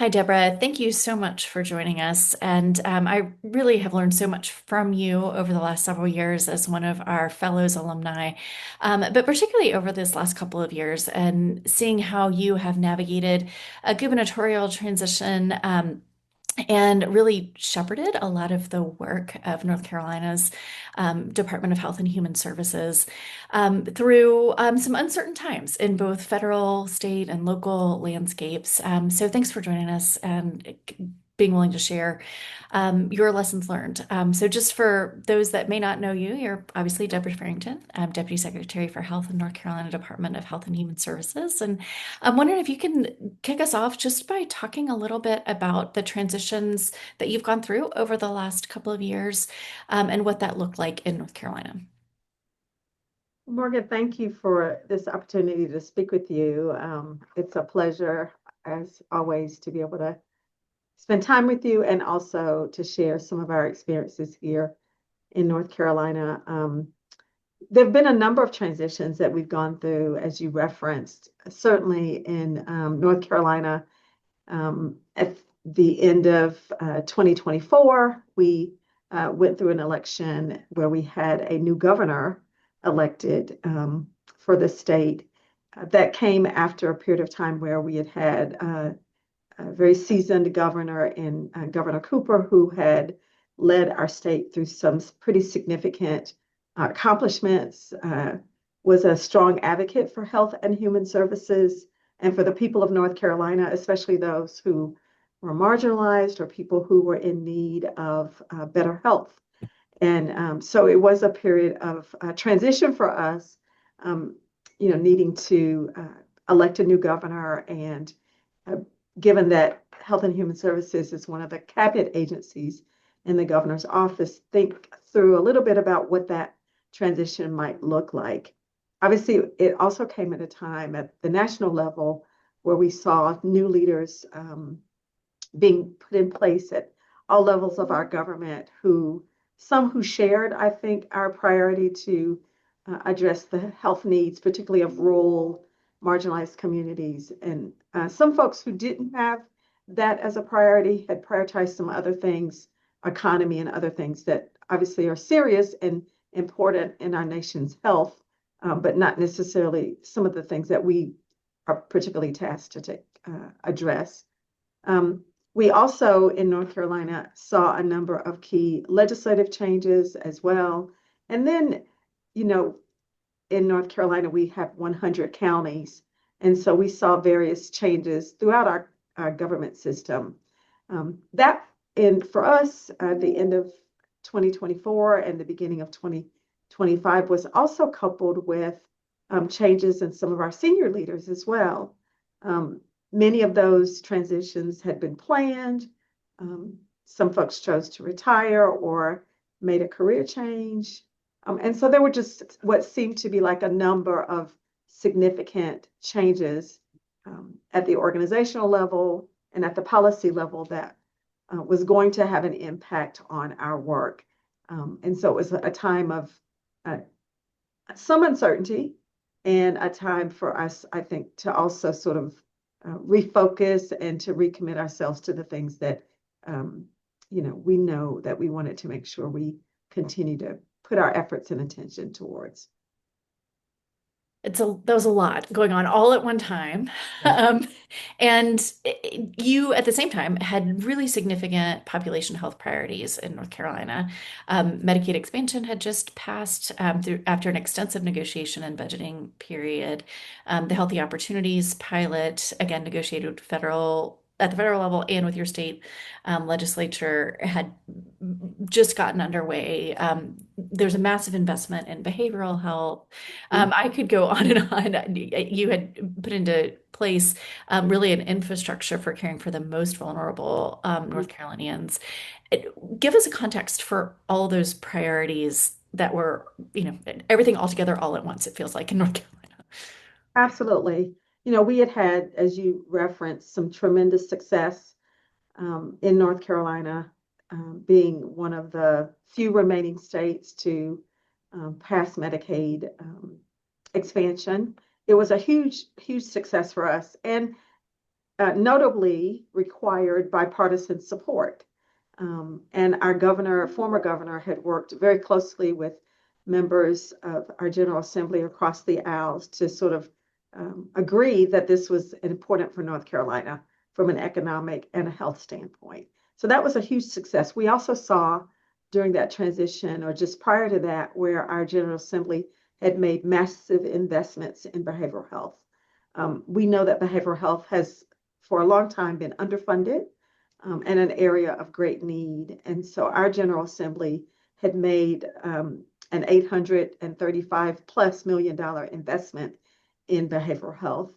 Hi, Deborah. Thank you so much for joining us. And I really have learned so much from you over the last several years as one of our fellows alumni, but particularly over this last couple of years and seeing how you have navigated a gubernatorial transition. And really shepherded a lot of the work of North Carolina's Department of Health and Human Services through some uncertain times in both federal, state, and local landscapes. So thanks for joining us and being willing to share your lessons learned. So just for those that may not know you, you're obviously Debra Farrington, Deputy Secretary for Health in North Carolina Department of Health and Human Services. And I'm wondering if you can kick us off just by talking a little bit about the transitions that you've gone through over the last couple of years, and what that looked like in North Carolina. Morgan, thank you for this opportunity to speak with you. It's a pleasure, as always, to be able to spend time with you and also to share some of our experiences here in North Carolina. There have been a number of transitions that we've gone through, as you referenced, certainly in North Carolina. At the end of 2024, we went through an election where we had a new governor elected for the state. That came after a period of time where we had a very seasoned governor in Governor Cooper, who had led our state through some pretty significant accomplishments, was a strong advocate for health and human services and for the people of North Carolina, especially those who were marginalized or people who were in need of better health. And so it was a period of transition for us, needing to elect a new governor. And given that Health and Human Services is one of the cabinet agencies in the governor's office, think through a little bit about what that transition might look like. Obviously, it also came at a time at the national level where we saw new leaders being put in place at all levels of our government some who shared, I think, our priority to address the health needs, particularly of rural, marginalized communities. And some folks who didn't have that as a priority had prioritized some other things, economy and other things that obviously are serious and important in our nation's health, but not necessarily some of the things that we are particularly tasked to address. We also in North Carolina saw a number of key legislative changes as well. And then, in North Carolina, we have 100 counties. And so we saw various changes throughout our government system. For us, the end of 2024 and the beginning of 2025 was also coupled with changes in some of our senior leaders as well. Many of those transitions had been planned. Some folks chose to retire or made a career change. And so there were just what seemed to be like a number of significant changes at the organizational level and at the policy level that was going to have an impact on our work. And so it was a time of some uncertainty and a time for us, I think, to also sort of refocus and to recommit ourselves to the things that we know that we wanted to make sure we continue to put our efforts and attention towards. There was a lot going on all at one time. Yeah. And you, at the same time, had really significant population health priorities in North Carolina. Medicaid expansion had just passed after an extensive negotiation and budgeting period. The Healthy Opportunities pilot, again, negotiated at the federal level and with your state legislature, had just gotten underway. There's a massive investment in behavioral health. I could go on and on. You had put into place really an infrastructure for caring for the most vulnerable North Carolinians. Give us a context for all those priorities that were, everything all together all at once, it feels like in North Carolina. Absolutely. We had, as you referenced, some tremendous success in North Carolina, being one of the few remaining states to pass Medicaid expansion. It was a huge, huge success for us. And notably required bipartisan support. And our governor, former governor, had worked very closely with members of our General Assembly across the aisles to sort of agree that this was important for North Carolina from an economic and a health standpoint. So that was a huge success. We also saw during that transition, or just prior to that, where our General Assembly had made massive investments in behavioral health. We know that behavioral health has, for a long time, been underfunded and an area of great need. And so our General Assembly had made an $835 plus million investment in behavioral health.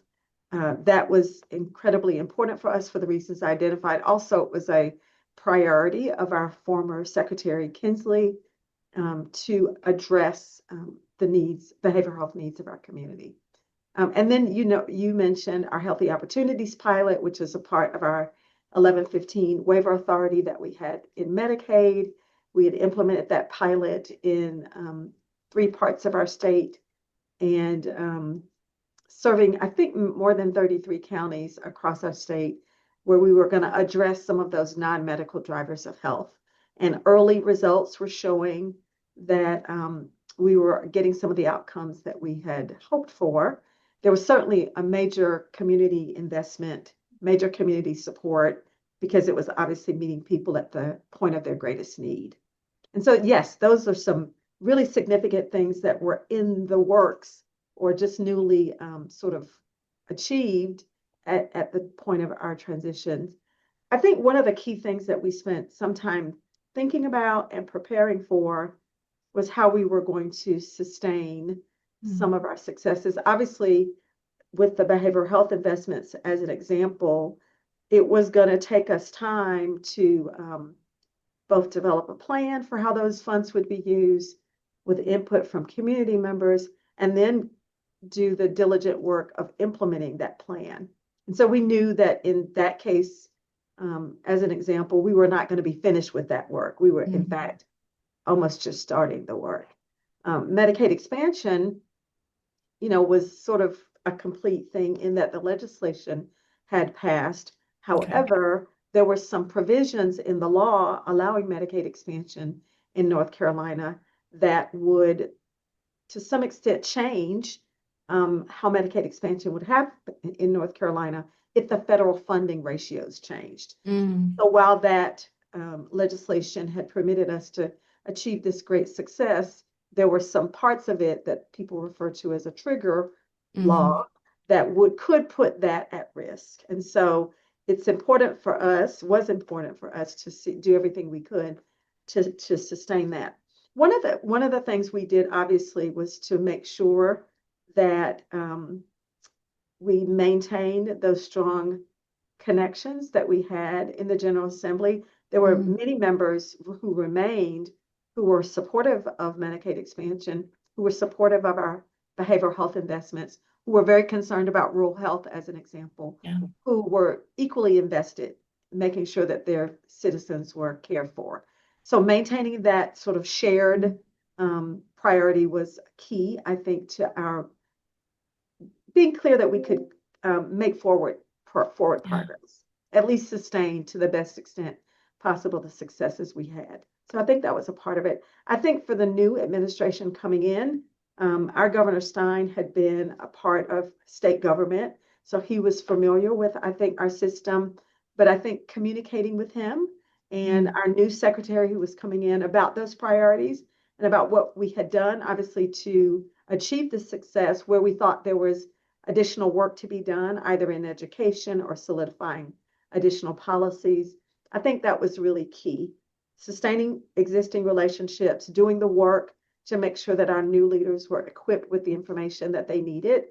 That was incredibly important for us for the reasons I identified. Also, it was a priority of our former Secretary Kinsley to address the needs, behavioral health needs of our community. And then, you mentioned our Healthy Opportunities Pilot, which is a part of our 1115 waiver authority that we had in Medicaid. We had implemented that pilot in 3 parts of our state and serving, I think, more than 33 counties across our state, where we were going to address some of those non-medical drivers of health. And early results were showing that we were getting some of the outcomes that we had hoped for. There was certainly a major community investment, major community support, because it was obviously meeting people at the point of their greatest need. And so, yes, those are some really significant things that were in the works or just newly sort of achieved at the point of our transition. I think one of the key things that we spent some time thinking about and preparing for was how we were going to sustain some of our successes. Obviously, with the behavioral health investments as an example, it was going to take us time to both develop a plan for how those funds would be used with input from community members, and then do the diligent work of implementing that plan. And so we knew that in that case, as an example, we were not going to be finished with that work. We were, in fact, almost just starting the work. Medicaid expansion, was sort of a complete thing in that the legislation had passed. However, there were some provisions in the law allowing Medicaid expansion in North Carolina that would, to some extent, change how Medicaid expansion would happen in North Carolina if the federal funding ratios changed. So while that legislation had permitted us to achieve this great success, there were some parts of it that people refer to as a trigger law that could put that at risk. And so it's important for us, was important for us to do everything we could to sustain that. One of the things we did, obviously, was to make sure that we maintained those strong connections that we had in the General Assembly. There were many members who remained, who were supportive of Medicaid expansion, who were supportive of our behavioral health investments, who were very concerned about rural health, as an example, who were equally invested, making sure that their citizens were cared for. So maintaining that sort of shared priority was key, I think, to our being clear that we could make forward progress, at least sustain to the best extent possible the successes we had. So I think that was a part of it. I think for the new administration coming in, our Governor Stein had been a part of state government, so he was familiar with, I think, our system. But I think communicating with him and our new secretary who was coming in about those priorities and about what we had done, obviously, to achieve the success where we thought there was additional work to be done, either in education or solidifying additional policies. I think that was really key. Sustaining existing relationships, doing the work to make sure that our new leaders were equipped with the information that they needed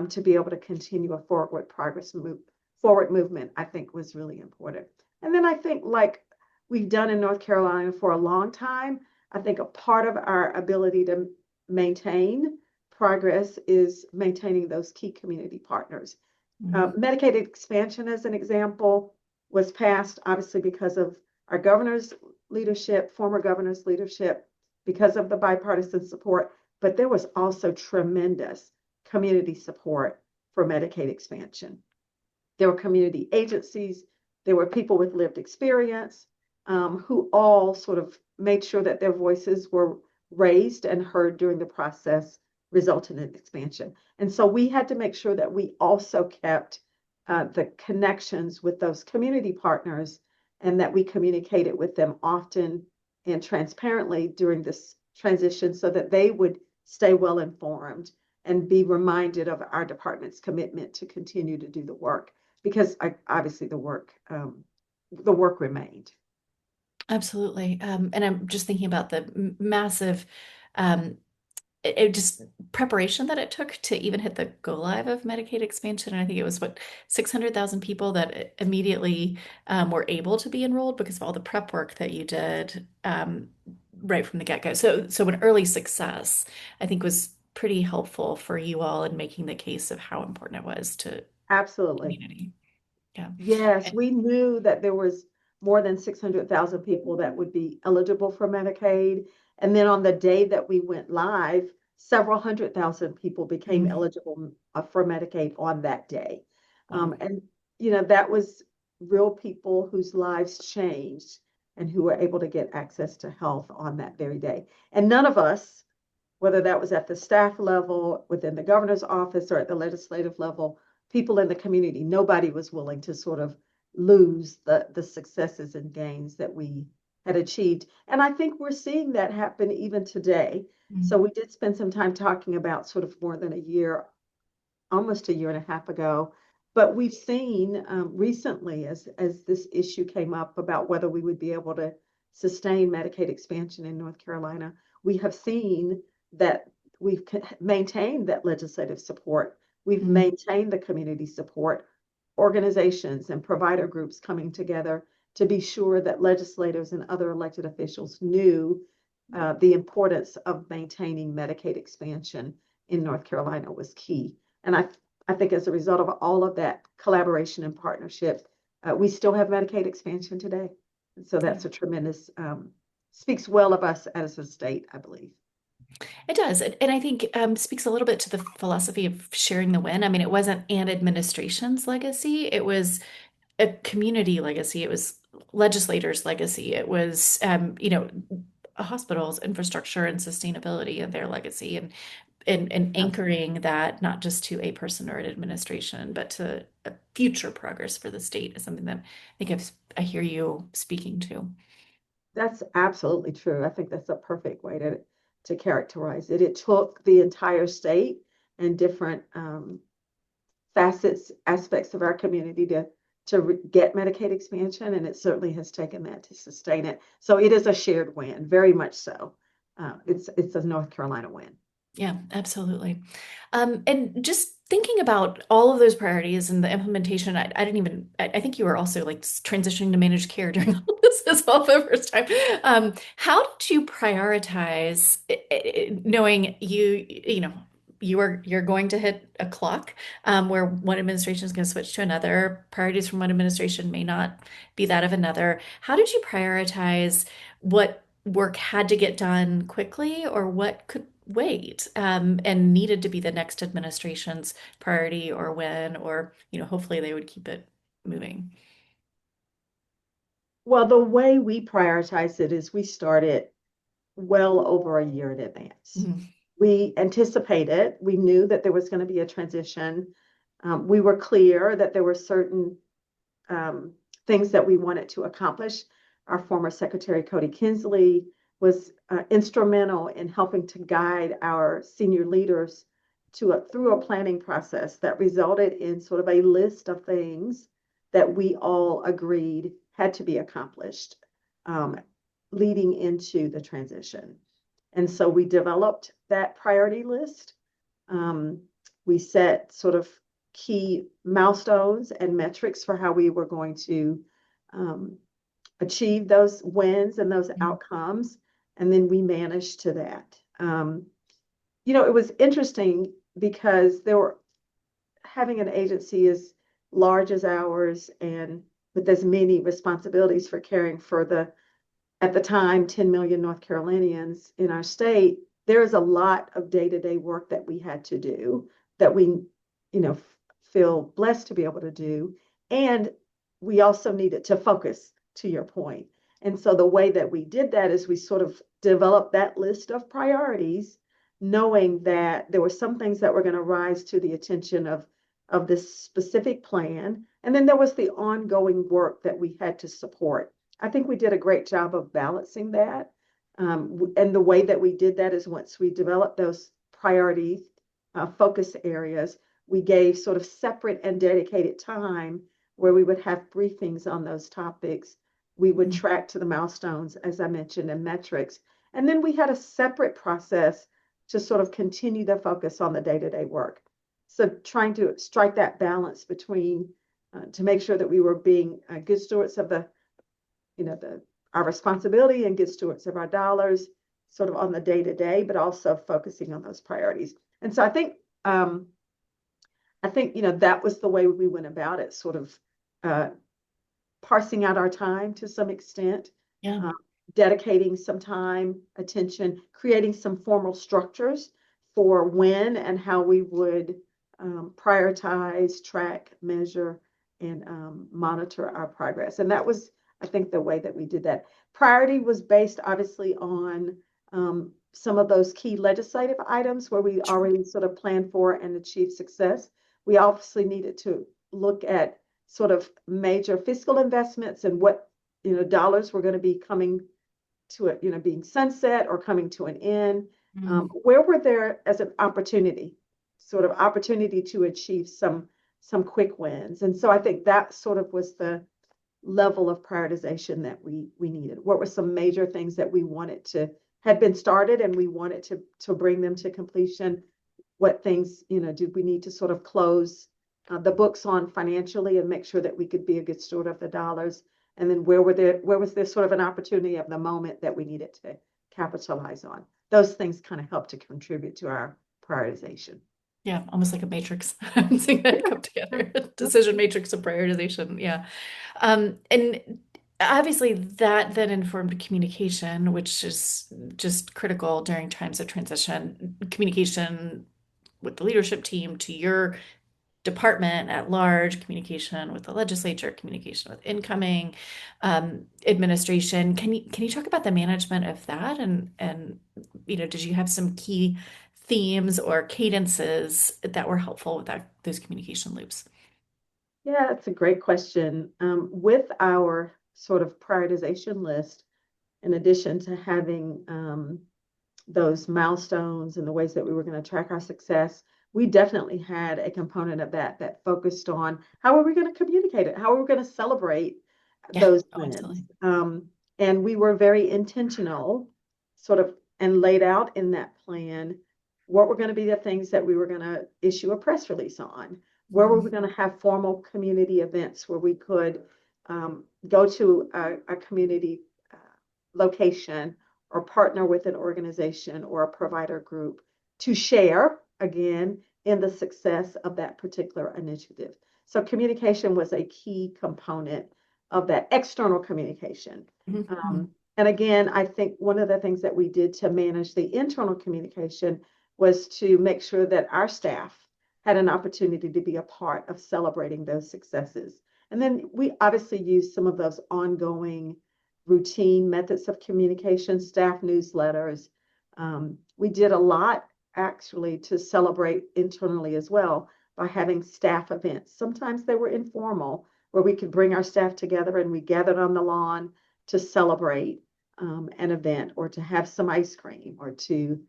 to be able to continue a forward movement, I think was really important. And then I think, like we've done in North Carolina for a long time, I think a part of our ability to maintain progress is maintaining those key community partners. Medicaid expansion, as an example, was passed obviously because of our governor's leadership, former governor's leadership, because of the bipartisan support, but there was also tremendous community support for Medicaid expansion. there were community agencies, there were people with lived experience, who all sort of made sure that their voices were raised and heard during the process, resulting in expansion. And so we had to make sure that we also kept the connections with those community partners, and that we communicated with them often and transparently during this transition so that they would stay well informed and be reminded of our department's commitment to continue to do the work, because obviously the work remained. Absolutely. And I'm just thinking about the massive um, it just preparation that it took to even hit the go live of Medicaid expansion. And I think it was what 600,000 people that immediately were able to be enrolled because of all the prep work that you did right from the get-go. So an early success, I think, was pretty helpful for you all in making the case of how important it was to Absolutely. community. Yeah. Yes, we knew that there was more than 600,000 people that would be eligible for Medicaid. And then on the day that we went live, several hundred thousand people became Mm, eligible for Medicaid on that day. wow. And, that was real people whose lives changed and who were able to get access to health on that very day. And none of us, whether that was at the staff level, within the governor's office, or at the legislative level, people in the community, nobody was willing to sort of lose the successes and gains that we had achieved. And I think we're seeing that happen even today. So Mm, we did spend some time talking about sort of more than a year, almost a year and a half ago. But we've seen recently, as this issue came up about whether we would be able to sustain Medicaid expansion in North Carolina, we have seen that we've maintained that legislative support. We've mm, maintained the community support, organizations and provider groups coming together to be sure that legislators and other elected officials knew the importance of maintaining Medicaid expansion in North Carolina was key. And I think as a result of all of that collaboration and partnership, we still have Medicaid expansion today. And so yeah. that's a tremendous, speaks well of us as a state, I believe. It does. And I think speaks a little bit to the philosophy of sharing the win. I mean, it wasn't an administration's legacy, it was a community legacy, it was legislators' legacy, it was, hospitals, infrastructure, and sustainability of their legacy, and anchoring that not just to a person or an administration, but to a future progress for the state is something that I hear you speaking to. That's absolutely true. I think that's a perfect way to characterize it. It took the entire state and different facets, aspects of our community to get Medicaid expansion, and it certainly has taken that to sustain it. So it is a shared win, very much so. It's a North Carolina win. Yeah, absolutely. And just thinking about all of those priorities and the implementation, I didn't even, I think you were also like transitioning to managed care during all of this as well for the first time. How did you prioritize, knowing you're going to hit a clock where one administration is going to switch to another, priorities from one administration may not be that of another. How did you prioritize what work had to get done quickly or what could wait and needed to be the next administration's priority or when, or, hopefully they would keep it moving. Well, the way we prioritize it is we started well over a year in advance. Mhm. We anticipated, we knew that there was going to be a transition. We were clear that there were certain um, things that we wanted to accomplish. Our former Secretary Cody Kinsley was instrumental in helping to guide our senior leaders through a planning process that resulted in sort of a list of things that we all agreed had to be accomplished um, leading into the transition. And so we developed that priority list. Um, we set sort of key milestones and metrics for how we were going to um, achieve those wins and those Mhm. outcomes. And then we managed to that. It was interesting because there were having an agency as large as ours and with as many responsibilities for caring for at the time, 10 million North Carolinians in our state, there is a lot of day-to-day work that we had to do that we, feel blessed to be able to do. And we also needed to focus, to your point. And so the way that we did that is we sort of developed that list of priorities, knowing that there were some things that were going to rise to the attention of this specific plan. And then there was the ongoing work that we had to support. I think we did a great job of balancing that. And the way that we did that is once we developed those priority focus areas, we gave sort of separate and dedicated time where we would have briefings on those topics. We would Mhm. track to the milestones, as I mentioned, and metrics. And then we had a separate process to sort of continue the focus on the day-to-day work. So trying to strike that balance between to make sure that we were being good stewards of our responsibility and good stewards of our dollars, sort of on the day-to-day, but also focusing on those priorities. And so I think that was the way we went about it, sort of uh, parsing out our time to some extent, Yeah. uh, dedicating some time, attention, creating some formal structures for when and how we would prioritize, track, measure, and monitor our progress. And that was, I think, the way that we did that. Priority was based obviously on some of those key legislative items where we Sure. already sort of planned for and achieved success. We obviously needed to look at sort of major fiscal investments and what dollars were going to be coming to it, being sunset or coming to an end. Mm. Where were there as an opportunity, sort of opportunity to achieve some quick wins? And so I think that sort of was the level of prioritization that we needed. What were some major things that we wanted to had been started and we wanted to bring them to completion? What things did we need to sort of close the books on financially and make sure that we could be a good steward of the dollars? And then where was there sort of an opportunity of the moment that we needed to capitalize on? Those things kind of help to contribute to our prioritization. Yeah, almost like a matrix. I'm seeing that come together. Decision matrix and prioritization. Yeah. And obviously that then informed communication, which is just critical during times of transition. Communication with the leadership team to your department at large, communication with the legislature, communication with incoming administration. Can you talk about the management of that? And did you have some key themes or cadences that were helpful with those communication loops? Yeah, that's a great question. With our sort of prioritization list, in addition to having those milestones and the ways that we were going to track our success, we definitely had a component of that focused on how are we going to communicate it? How are we going to celebrate Yeah, those oh, wins? absolutely. And we were very intentional, sort of, and laid out in that plan what were going to be the things that we were going to issue a press release on. Where were we Mhm. going to have formal community events where we could go to a community location or partner with an organization or a provider group to share again in the success of that particular initiative. So communication was a key component of that external communication. Mhm. Mhm. And again, I think one of the things that we did to manage the internal communication was to make sure that our staff had an opportunity to be a part of celebrating those successes. And then we obviously used some of those ongoing routine methods of communication, staff newsletters. We did a lot actually to celebrate internally as well by having staff events. Sometimes they were informal, where we could bring our staff together and we gathered on the lawn to celebrate an event or to have some ice cream or to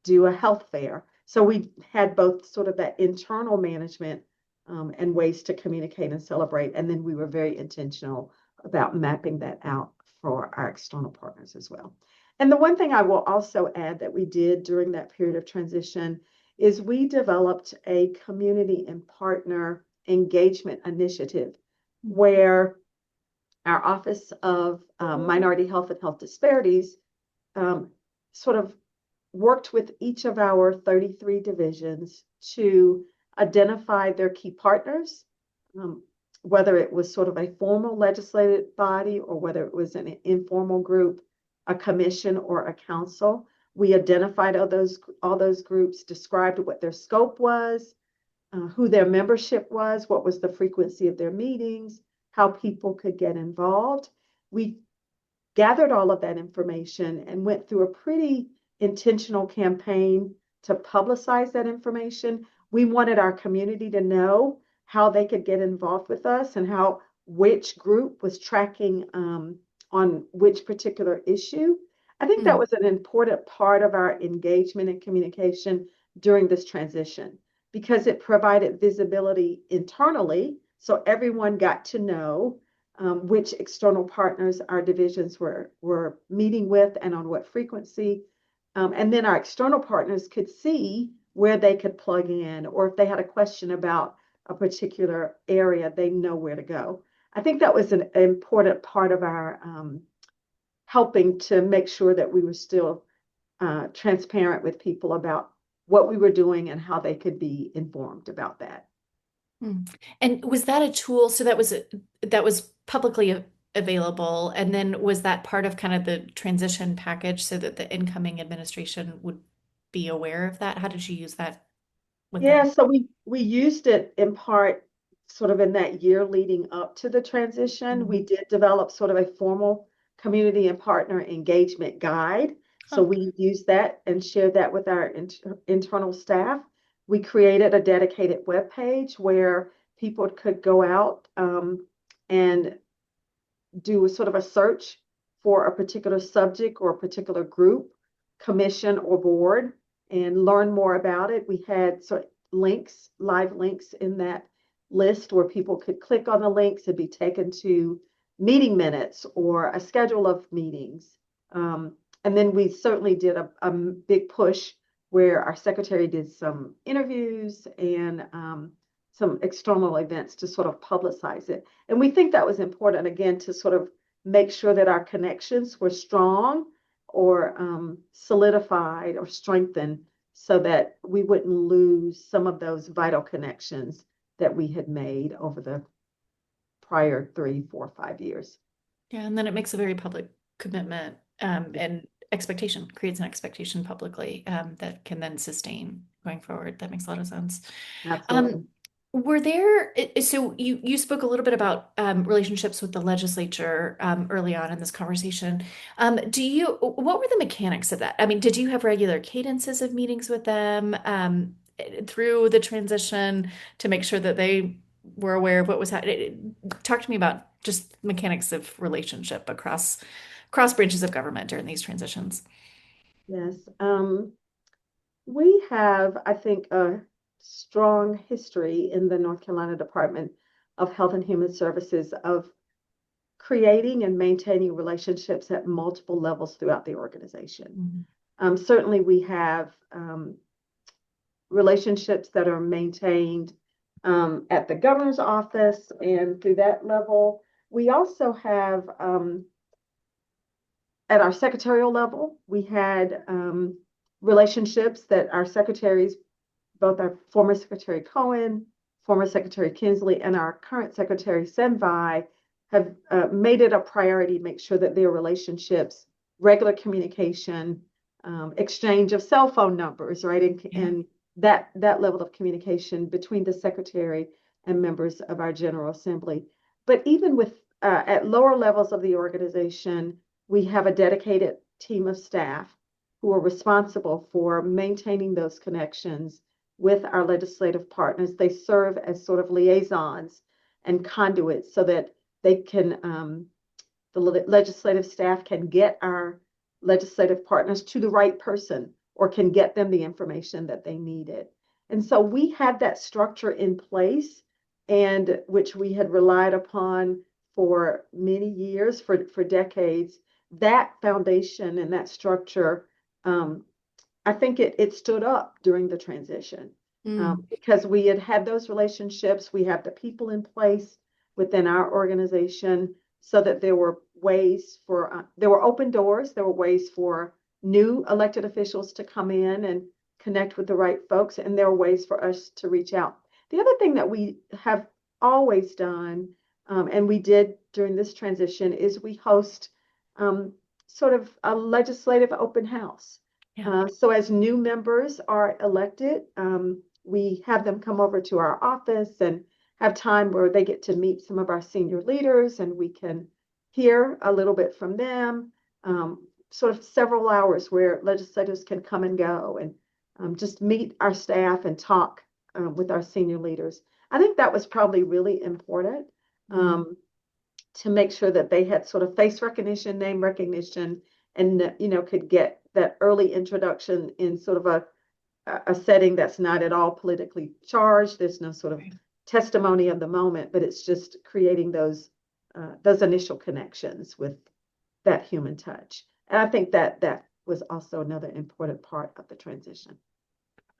do a health fair. So we had both sort of that internal management and ways to communicate and celebrate. And then we were very intentional about mapping that out for our external partners as well. And the one thing I will also add that we did during that period of transition is we developed a community and partner engagement initiative where our Office of Minority Health and Health Disparities um, sort of worked with each of our 33 divisions to identify their key partners, um, whether it was sort of a formal legislative body or whether it was an informal group, a commission or a council. We identified all those groups, described what their scope was, who their membership was, what was the frequency of their meetings, how people could get involved. We gathered all of that information and went through a pretty intentional campaign to publicize that information. We wanted our community to know how they could get involved with us and how which group was tracking on which particular issue. I think that Mm, was an important part of our engagement and communication during this transition because it provided visibility internally. So everyone got to know which external partners our divisions were meeting with and on what frequency. And then our external partners could see where they could plug in, or if they had a question about a particular area, they know where to go. I think that was an important part of our helping to make sure that we were still transparent with people about what we were doing and how they could be informed about that. mm. And was that a tool? So that was publicly available, and then was that part of kind of the transition package so that the incoming administration would be aware of that? How did you use that with Yeah, them? so we used it in part sort of in that year leading up to the transition. Mm. We did develop sort of a formal community and partner engagement guide. So Huh. we used that and shared that with our internal staff. We created a dedicated web page where people could go out and do a sort of a search for a particular subject or a particular group, commission or board, and learn more about it. We had sort of links, live links in that list where people could click on the links and be taken to meeting minutes or a schedule of meetings. And then we certainly did a big push where our secretary did some interviews and some external events to sort of publicize it. And we think that was important, again, to sort of make sure that our connections were strong or solidified or strengthened so that we wouldn't lose some of those vital connections that we had made over the prior 3, 4, 5 years. Yeah, and then it makes a very public commitment, and expectation, creates an expectation publicly, that can then sustain going forward. That makes a lot of sense. Um, Absolutely. were there, so you spoke a little bit about relationships with the legislature early on in this conversation. What were the mechanics of that? I mean, did you have regular cadences of meetings with them through the transition to make sure that they were aware of what was happening? Talk to me about just mechanics of relationship across branches of government during these transitions. Yes. We have, I think, a strong history in the North Carolina Department of Health and Human Services of creating and maintaining relationships at multiple levels throughout the organization. Mhm. Certainly, we have relationships that are maintained at the governor's office and through that level. We also have at our secretarial level, we had relationships that our secretaries, both our former Secretary Cohen, former Secretary Kinsley, and our current Secretary Senvi have made it a priority to make sure that their relationships, regular communication, exchange of cell phone numbers, right, Yeah. and that level of communication between the secretary and members of our General Assembly. But even with at lower levels of the organization, we have a dedicated team of staff who are responsible for maintaining those connections with our legislative partners. They serve as sort of liaisons and conduits so that they can, the legislative staff can get our legislative partners to the right person or can get them the information that they needed. And so we had that structure in place and which we had relied upon for many years, for decades. That foundation and that structure, I think it stood up during the transition Mm. because we had had those relationships. We had the people in place within our organization so that there were ways for, there were open doors, there were ways for new elected officials to come in and connect with the right folks, and there were ways for us to reach out. The other thing that we have always done, and we did during this transition, is we host sort of a legislative open house. Yeah. So as new members are elected, we have them come over to our office and have time where they get to meet some of our senior leaders and we can hear a little bit from them. Sort of several hours where legislators can come and go and just meet our staff and talk with our senior leaders. I think that was probably really important to make sure that they had sort of face recognition, name recognition, and could get that early introduction in sort of a setting that's not at all politically charged. There's no sort of testimony of the moment, but it's just creating those initial connections with that human touch. And I think that was also another important part of the transition.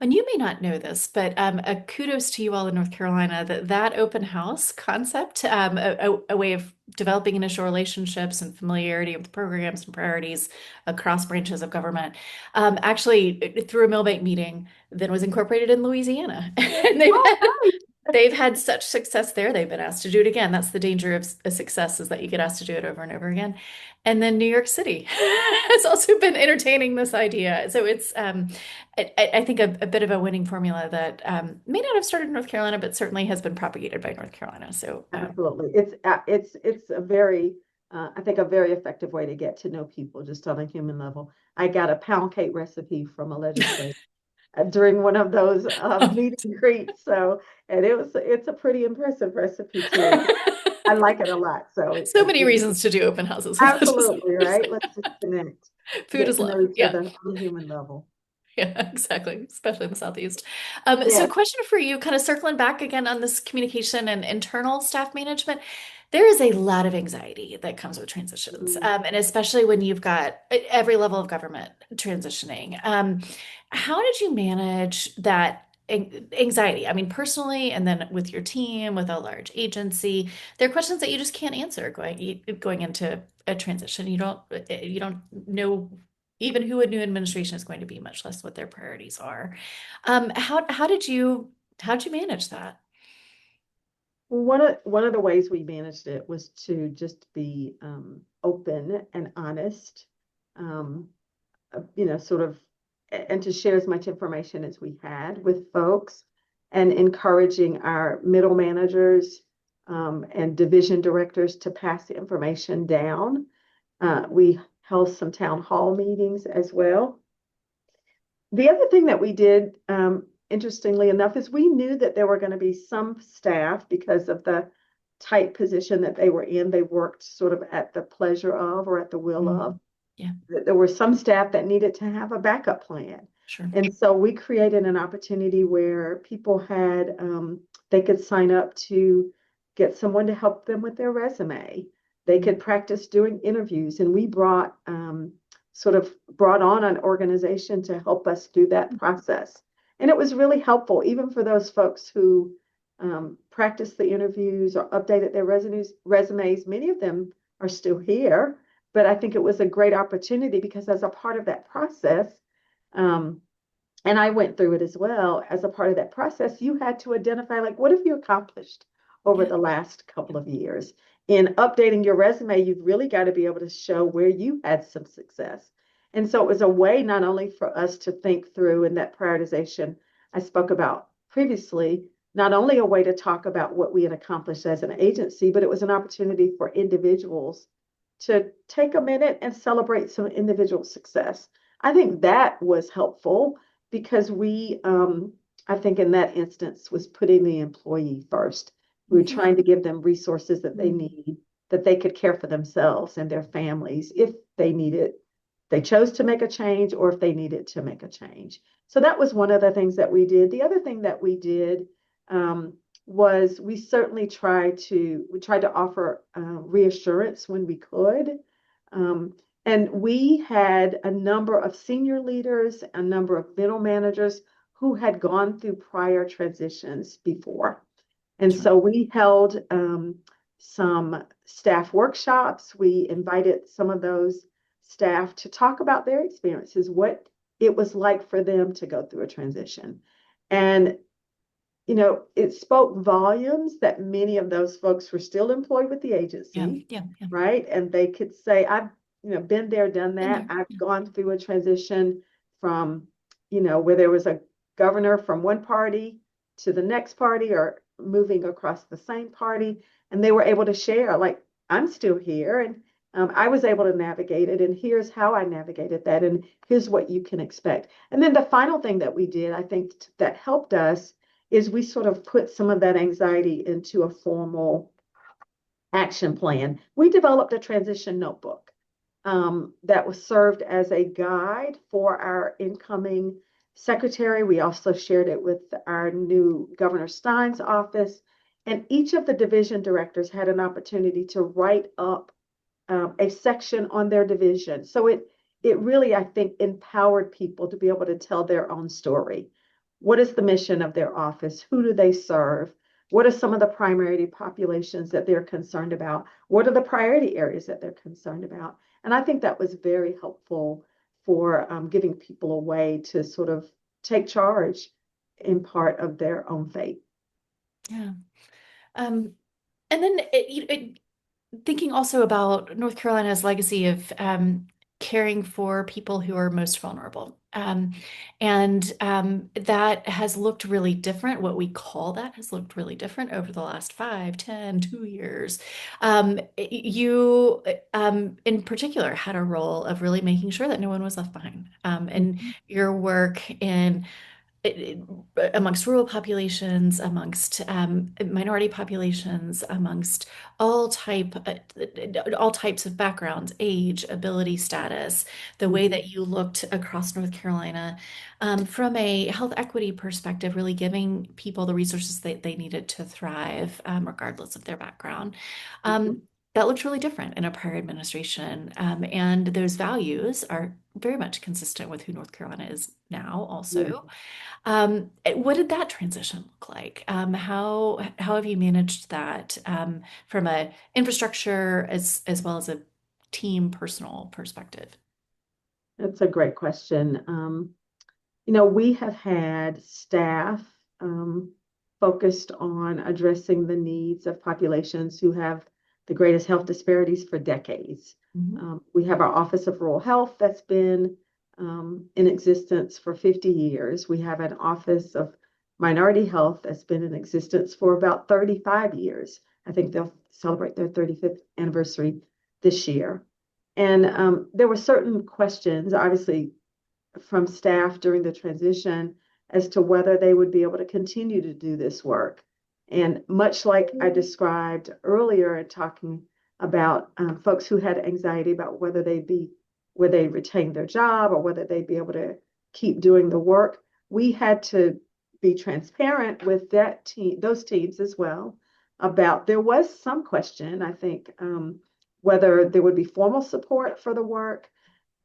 And you may not know this, but a kudos to you all in North Carolina that open house concept, a way of developing initial relationships and familiarity with programs and priorities across branches of government, actually through a Millbank meeting, then was incorporated in Louisiana. And Oh, they've had such success there. They've been asked to do it again. That's the danger of a success is that you get asked to do it over and over again. And then New York City has also been entertaining this idea. So it's, I think, a bit of a winning formula that may not have started in North Carolina, but certainly has been propagated by North Carolina. So absolutely. It's a very I think a very effective way to get to know people just on a human level. I got a pound cake recipe from a legislator during one of those meet and greets. So, and it's a pretty impressive recipe too. I like it a lot. So so many reasons to do open houses with absolutely legislators. right. Let's just connect, Food get is to know love. each Yeah. other on a human level. Yeah, exactly, especially in the Southeast. So, Yes. question for you, kind of circling back again on this communication and internal staff management. There is a lot of anxiety that comes with transitions, Mm. and especially when you've got every level of government transitioning. How did you manage that anxiety? I mean, personally, and then with your team, with a large agency, there are questions that you just can't answer going into a transition. You don't know even who a new administration is going to be, much less what their priorities are. How did you manage that? One of the ways we managed it was to just be open and honest, um, sort of, and to share as much information as we had with folks, and encouraging our middle managers and division directors to pass the information down. We held some town hall meetings as well. The other thing that we did, interestingly enough, is we knew that there were going to be some staff because of the tight position that they were in. They worked sort of at the pleasure of or at the will of. Yeah, There were some staff that needed to have a backup plan. sure. And so we created an opportunity where people had, they could sign up to get someone to help them with their resume. They could practice doing interviews. And we sort of brought on an organization to help us do that process. And it was really helpful, even for those folks who practiced the interviews or updated their resumes. Many of them are still here, but I think it was a great opportunity because as a part of that process, um, and I went through it as well, as a part of that process, you had to identify, like, what have you accomplished over Yeah, the last couple of years? In updating your resume, you've really got to be able to show where you had some success. And so it was a way not only for us to think through in that prioritization I spoke about previously, not only a way to talk about what we had accomplished as an agency, but it was an opportunity for individuals to take a minute and celebrate some individual success. I think that was helpful because I think in that instance, was putting the employee first. We were mhm, trying to give them resources that they need, that they could care for themselves and their families if they needed, they chose to make a change or if they needed to make a change. So that was one of the things that we did. The other thing that we did was we tried to offer reassurance when we could. And we had a number of senior leaders, a number of middle managers who had gone through prior transitions before. And sure. so we held some staff workshops. We invited some of those staff to talk about their experiences, what it was like for them to go through a transition. And it spoke volumes that many of those folks were still employed with the Yeah, agency, yeah, yeah. right? And they could say, I've, been there, done Been that. there. I've Yeah. gone through a transition from, where there was a governor from one party to the next party or moving across the same party. And they were able to share, like, I'm still here and I was able to navigate it. And here's how I navigated that. And here's what you can expect. And then the final thing that we did, I think that helped us is we sort of put some of that anxiety into a formal action plan. We developed a transition notebook that was served as a guide for our incoming secretary. We also shared it with our new Governor Stein's office. And each of the division directors had an opportunity to write up a section on their division. So it really, I think, empowered people to be able to tell their own story. What is the mission of their office? Who do they serve? What are some of the primary populations that they're concerned about? What are the priority areas that they're concerned about? And I think that was very helpful for giving people a way to sort of take charge in part of their own fate. Yeah. Um, and then thinking also about North Carolina's legacy of caring for people who are most vulnerable. And that has looked really different. What we call that has looked really different over the last 5, 10, 2 years. You, in particular, had a role of really making sure that no one was left behind. And Mhm. your work in amongst rural populations, amongst minority populations, amongst all types of backgrounds, age, ability, status, the way Mhm. that you looked across North Carolina from a health equity perspective, really giving people the resources that they needed to thrive, regardless of their background. Mhm. Um, that looked really different in a prior administration. And those values are very much consistent with who North Carolina is now, Yeah. also. What did that transition look like? How have you managed that from a infrastructure as well as a team personal perspective? That's a great question. We have had staff um, focused on addressing the needs of populations who have the greatest health disparities for decades. Mhm. We have our Office of Rural Health that's been in existence for 50 years. We have an Office of Minority Health that's been in existence for about 35 years. I think they'll celebrate their 35th anniversary this year. And there were certain questions, obviously, from staff during the transition as to whether they would be able to continue to do this work. And much like I described earlier in talking about folks who had anxiety about whether they retain their job or whether they'd be able to keep doing the work, we had to be transparent with that team, those teams as well, about there was some question, I think, whether there would be formal support for the work.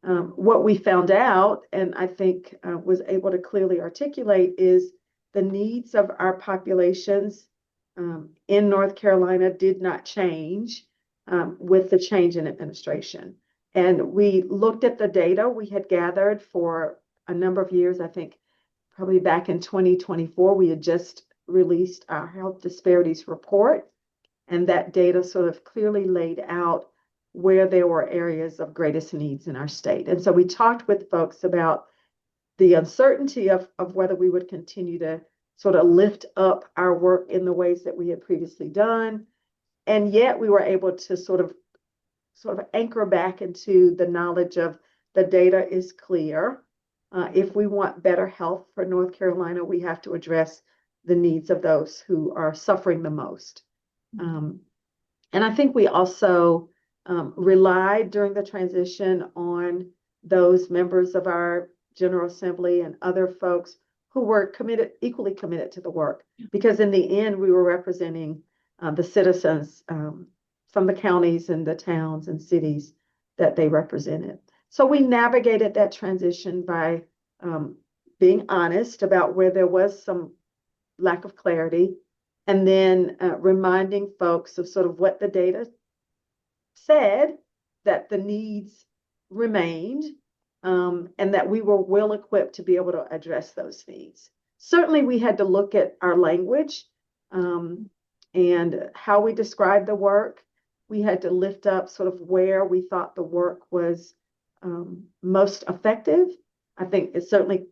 What we found out, and I think was able to clearly articulate, is the needs of our populations in North Carolina did not change with the change in administration. And we looked at the data we had gathered for a number of years. I think probably back in 2024, we had just released our health disparities report. And that data sort of clearly laid out where there were areas of greatest needs in our state. And so we talked with folks about the uncertainty of whether we would continue to sort of lift up our work in the ways that we had previously done. And yet we were able to sort of anchor back into the knowledge of the data is clear. If we want better health for North Carolina, we have to address the needs of those who are suffering the most. Um, and I think we also relied during the transition on those members of our General Assembly and other folks who were equally committed to the work, because in the end, we were representing the citizens from the counties and the towns and cities that they represented. So we navigated that transition by being honest about where there was some lack of clarity, and then reminding folks of sort of what the data said, that the needs remained, and that we were well equipped to be able to address those needs. Certainly, we had to look at our language and how we described the work. We had to lift up sort of where we thought the work was most effective. I think it certainly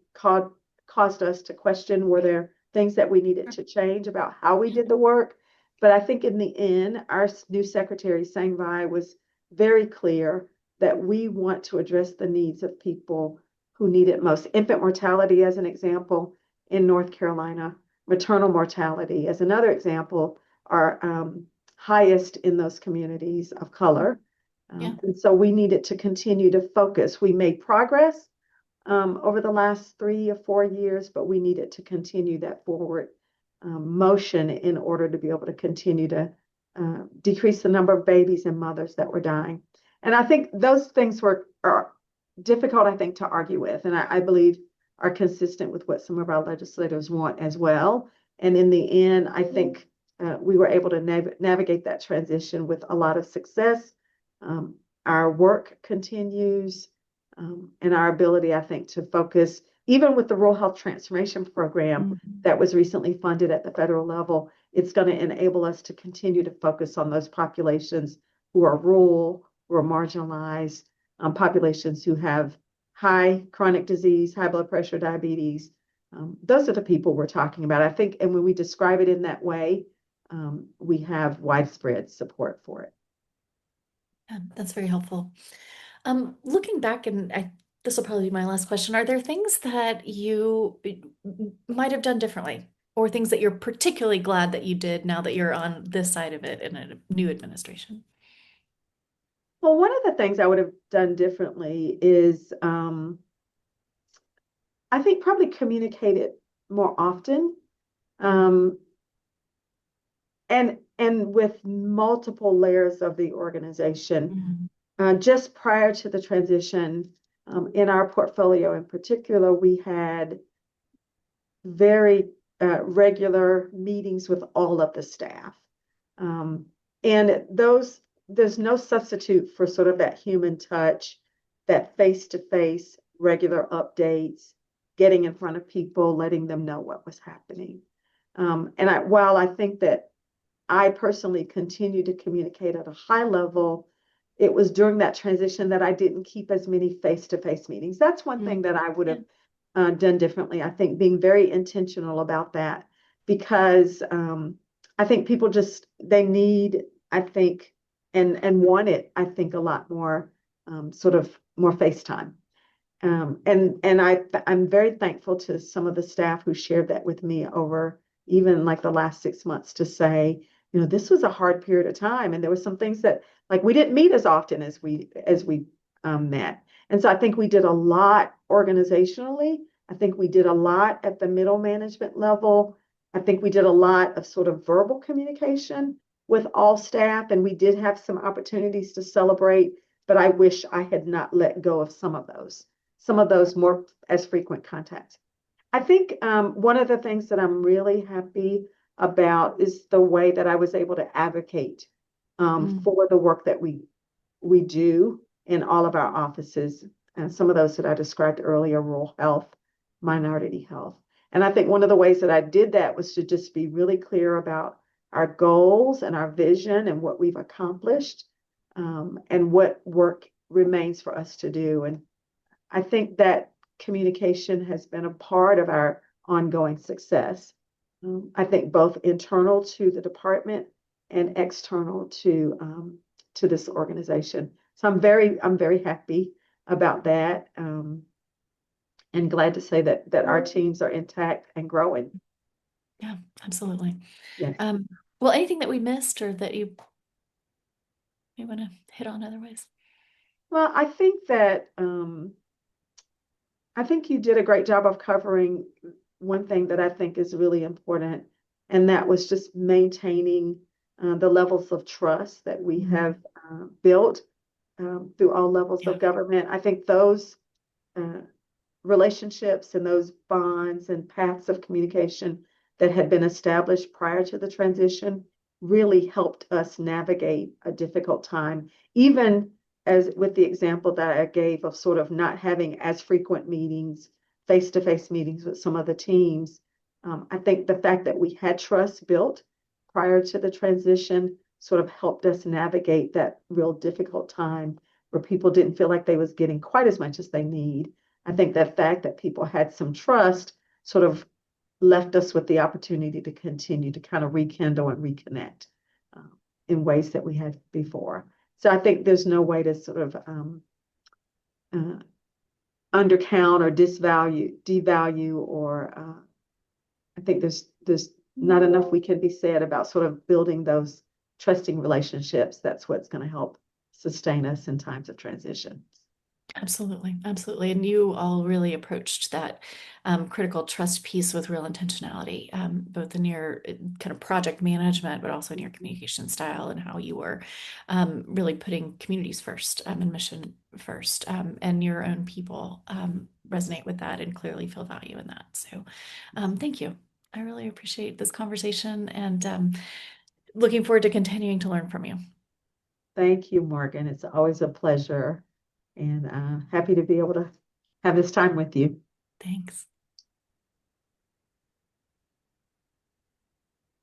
caused us to question, were there things that we needed to change about how we did the work? But I think in the end, our new secretary, Sangvai, was very clear that we want to address the needs of people who need it most. Infant mortality, as an example, in North Carolina, maternal mortality, as another example, are highest in those communities of color. Yeah. And so we needed to continue to focus. We made progress over the last 3 or 4 years, but we needed to continue that forward motion in order to be able to continue to decrease the number of babies and mothers that were dying. And I think those things are difficult, I think, to argue with, and I believe are consistent with what some of our legislators want as well. And in the end, I think we were able to navigate that transition with a lot of success. Our work continues, and our ability, I think, to focus, even with the Rural Health Transformation Program that was recently funded at the federal level, it's going to enable us to continue to focus on those populations who are rural, who are marginalized, populations who have high chronic disease, high blood pressure, diabetes. Those are the people we're talking about, I think. And when we describe it in that way, we have widespread support for it. Yeah, that's very helpful. Looking back, this will probably be my last question. Are there things that you might have done differently, or things that you're particularly glad that you did now that you're on this side of it in a new administration? Well, one of the things I would have done differently is I think probably communicate it more often, um, and with multiple layers of the organization. Mhm. Just prior to the transition, in our portfolio in particular, we had very regular meetings with all of the staff. And there's no substitute for sort of that human touch, that face-to-face regular updates, getting in front of people, letting them know what was happening. While I think that I personally continue to communicate at a high level, it was during that transition that I didn't keep as many face-to-face meetings. That's one thing that I would Yeah. have done differently. I think being very intentional about that, because I think people they need, I think, and want it, I think, a lot more sort of more FaceTime. I'm very thankful to some of the staff who shared that with me over even like the last 6 months, to say, this was a hard period of time, and there were some things that, like, we didn't meet as often as we met. And so I think we did a lot organizationally. I think we did a lot at the middle management level. I think we did a lot of sort of verbal communication with all staff, and we did have some opportunities to celebrate, but I wish I had not let go of some of those more as frequent contacts. I think one of the things that I'm really happy about is the way that I was able to advocate for the work that we do in all of our offices, and some of those that I described earlier: rural health, minority health. And I think one of the ways that I did that was to just be really clear about our goals and our vision and what we've accomplished, and what work remains for us to do. And I think that communication has been a part of our ongoing success. I think both internal to the department and external to this organization. So I'm very happy about that, and glad to say that our teams are intact and growing. Yeah, absolutely. Yes. Um, well, anything that we missed or that you want to hit on otherwise? Well, I think you did a great job of covering one thing that I think is really important, and that was just maintaining the levels of trust that we have built through all levels Yeah. of government. I think those uh, relationships and those bonds and paths of communication that had been established prior to the transition really helped us navigate a difficult time, even as with the example that I gave of sort of not having as frequent meetings, face-to-face meetings with some of the teams. I think the fact that we had trust built prior to the transition sort of helped us navigate that real difficult time where people didn't feel like they was getting quite as much as they need. I think the fact that people had some trust sort of left us with the opportunity to continue to kind of rekindle and reconnect in ways that we had before. So I think there's no way to sort of uh, undercount or devalue, or I think there's not enough we can be said about sort of building those trusting relationships. That's what's going to help sustain us in times of transition. Absolutely, absolutely. And you all really approached that critical trust piece with real intentionality, both in your kind of project management, but also in your communication style and how you were really putting communities first and mission first, and your own people resonate with that and clearly feel value in that. So, thank you. I really appreciate this conversation and looking forward to continuing to learn from you. Thank you, Morgan. It's always a pleasure, and happy to be able to have this time with you. Thanks.